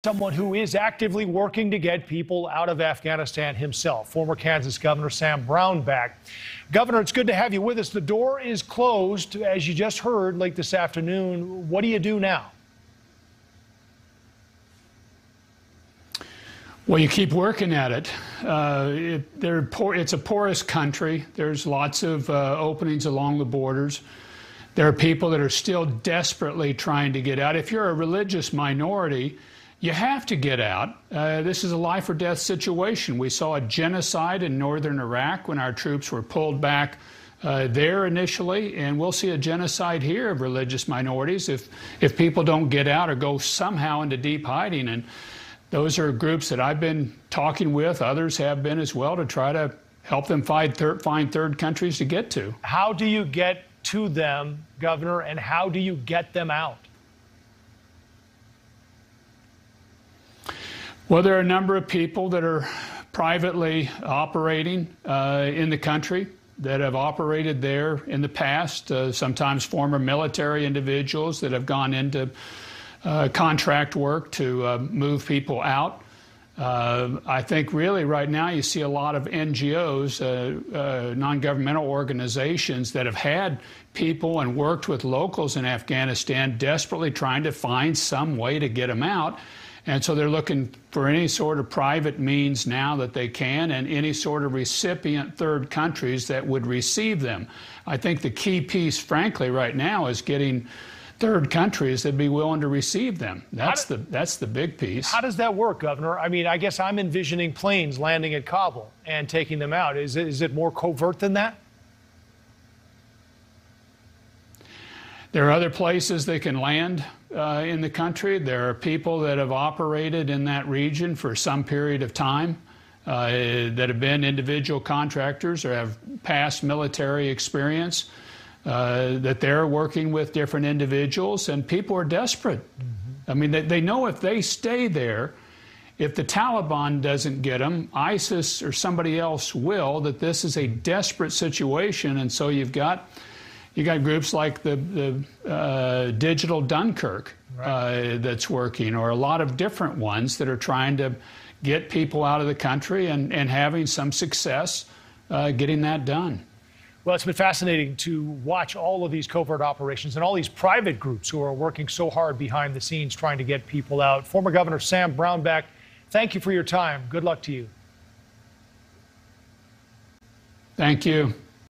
Someone who is actively working to get people out of Afghanistan himself, former Kansas Governor Sam Brownback. Governor, it's good to have you with us. The door is closed, as you just heard late this afternoon. What do you do now? Well, you keep working at it. It's a porous country. There's lots of openings along the borders. There are people that are still desperately trying to get out. If you're a religious minority, you have to get out. This is a life or death situation. We saw a genocide in northern Iraq when our troops were pulled back there initially, and we'll see a genocide here of religious minorities if people don't get out or go somehow into deep hiding. And those are groups that I've been talking with, others have been as well, to try to help them find third countries to get to. How do you get to them, Governor, and how do you get them out? Well, there are a number of people that are privately operating in the country that have operated there in the past, sometimes former military individuals that have gone into contract work to move people out. I think really right now you see a lot of NGOs, non-governmental organizations that have had people and worked with locals in Afghanistan desperately trying to find some way to get them out. And so they're looking for any sort of private means now that they can, and any sort of recipient third countries that would receive them. I think the key piece, frankly, right now is getting third countries that'd be willing to receive them. That's the big piece. How does that work, Governor? I mean, I guess I'm envisioning planes landing at Kabul and taking them out. Is it more covert than that? There are other places they can land in the country. There are people that have operated in that region for some period of time that have been individual contractors or have past military experience, that they're working with different individuals, and people are desperate. I mean, they know if they stay there, if the Taliban doesn't get them, ISIS or somebody else will, that this is a desperate situation. And so you got groups like the Digital Dunkirk that's working, or a lot of different ones that are trying to get people out of the country and having some success getting that done. Well, it's been fascinating to watch all of these covert operations and all these private groups who are working so hard behind the scenes trying to get people out. Former Governor Sam Brownback, thank you for your time. Good luck to you. Thank you.